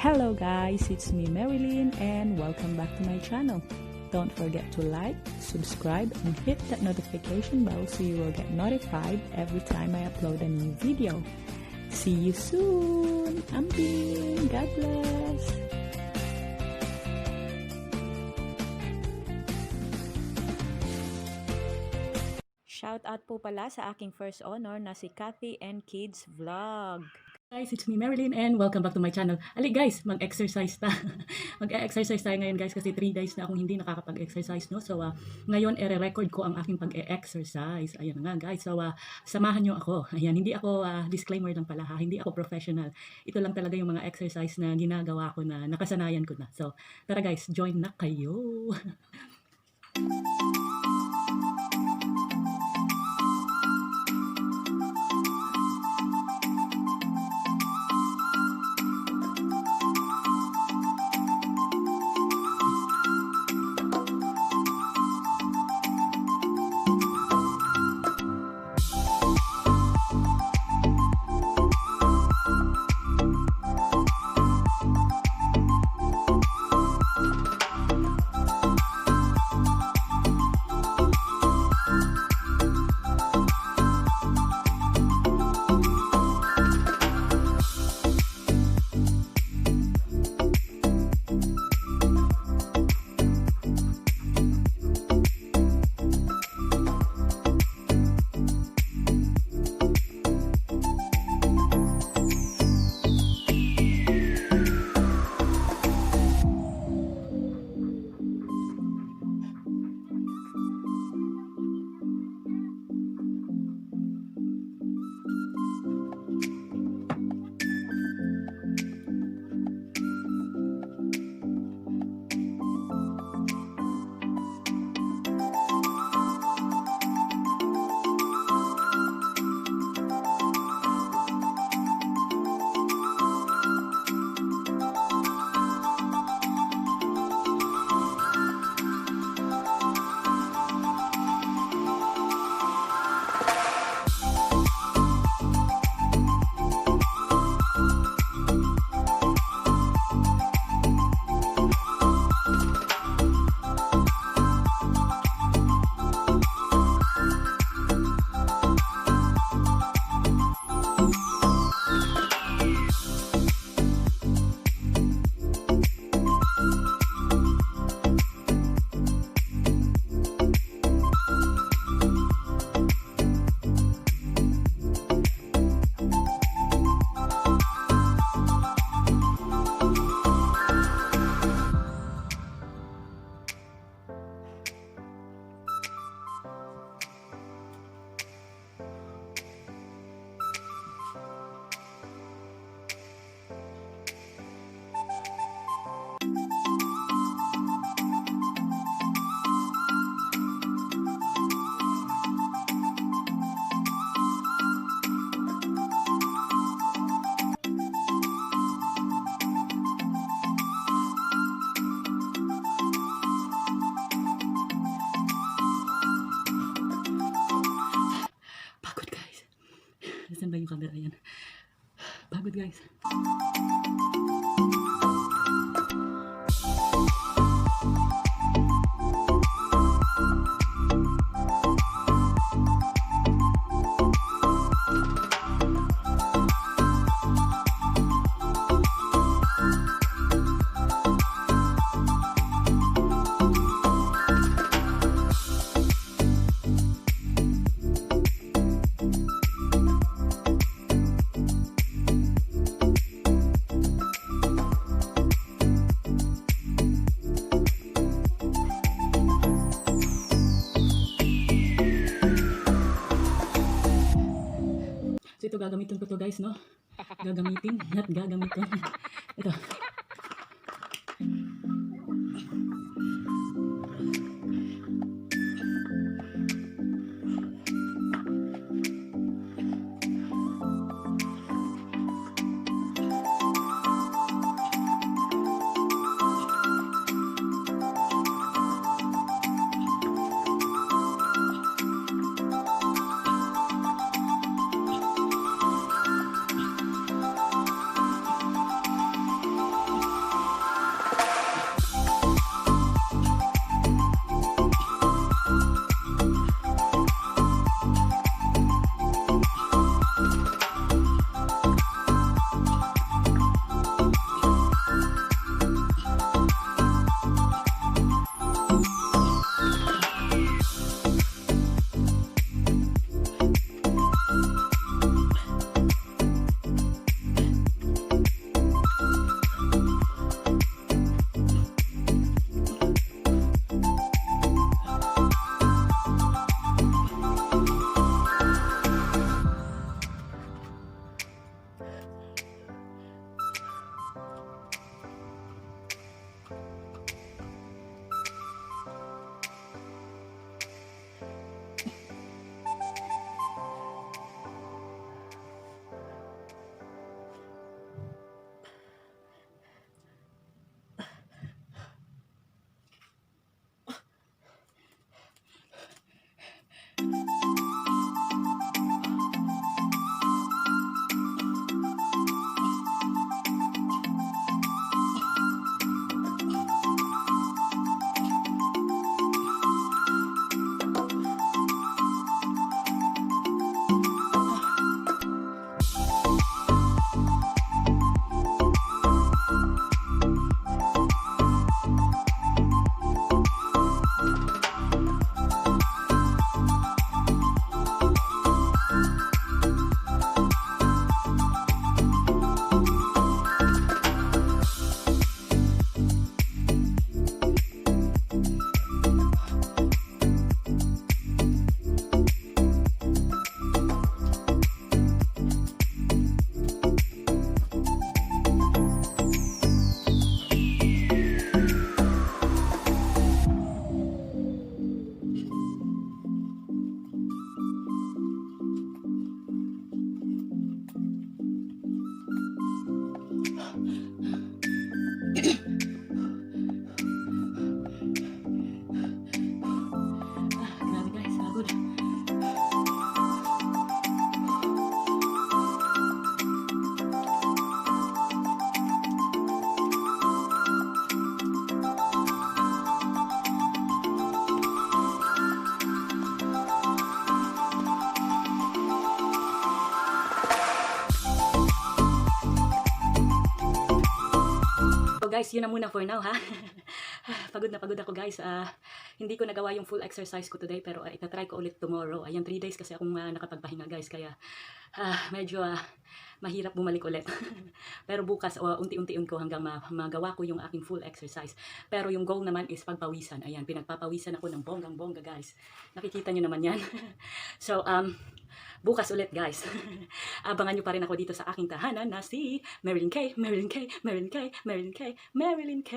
Hello guys, it's me Marilyn and welcome back to my channel. Don't forget to like, subscribe, and hit that notification bell so you will get notified every time I upload a new video. See you soon! Ambing! God bless! Shout out po pala sa aking first honor na si Kathy and Kids Vlog. Guys, it's me Marilyn and welcome back to my channel. Ali guys, mag-exercise ta. Mag-exercise tayo ngayon guys kasi 3 days na akong hindi nakakapag-exercise, no. So ngayon ere-record ko ang aking pag-exercise. Ayan nga guys. So samahan niyo ako. Ayan, hindi ako disclaimer lang pala ha. Hindi ako professional. Ito lang talaga yung mga exercise na ginagawa ko na nakasanayan ko na. So tara guys, join na kayo. Saan ba yung camera yan? Pagod guys. So ito gagamitin ko to guys, no? Gagamitin, not gagamitin. Ito. guys, yun na muna for now ha. Pagod na pagod ako guys. Hindi ko nagawa yung full exercise ko today pero itatry ko ulit tomorrow. Ayan, 3 days kasi akong nakapagpahinga guys. Kaya medyo mahirap bumalik ulit. Pero bukas unti-untiin ko hanggang magawa ko yung aking full exercise. Pero yung goal naman is pagpawisan. Ayan, pinagpapawisan ako ng bonggang-bongga guys. Nakikita nyo naman yan. So, bukas ulit guys. Abangan nyo pa rin ako dito sa aking tahanan na si Marilyn K. Marilyn K. Marilyn K. Marilyn K. Marilyn K.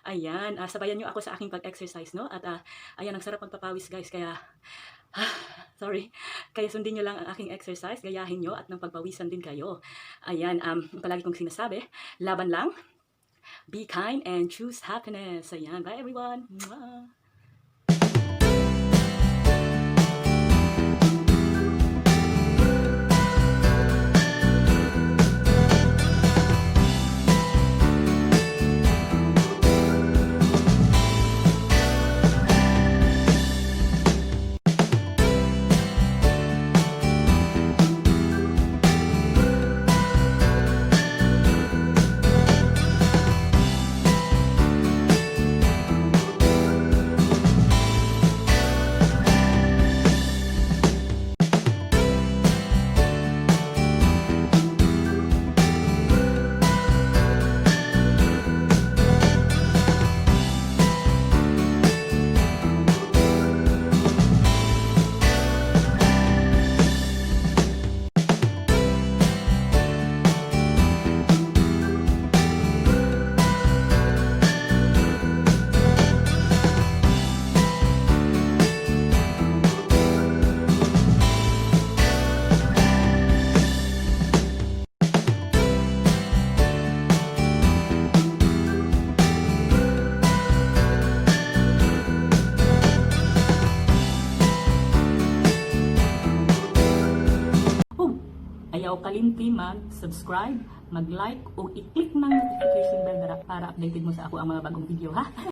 Ayan, sabayan nyo ako sa aking pag-exercise, no? At ayan, ang sarap magpapawis guys. Kaya, sorry. Kaya sundin nyo lang ang aking exercise. Gayahin nyo at nang pagpawisan din kayo. Ayan, palagi kong sinasabi, laban lang. Be kind and choose happiness. Ayan, bye everyone. Mwah. Ayaw kalimti mag-subscribe, mag-like o i-click ng notification bell para updated mo sa ako ang mga bagong video ha.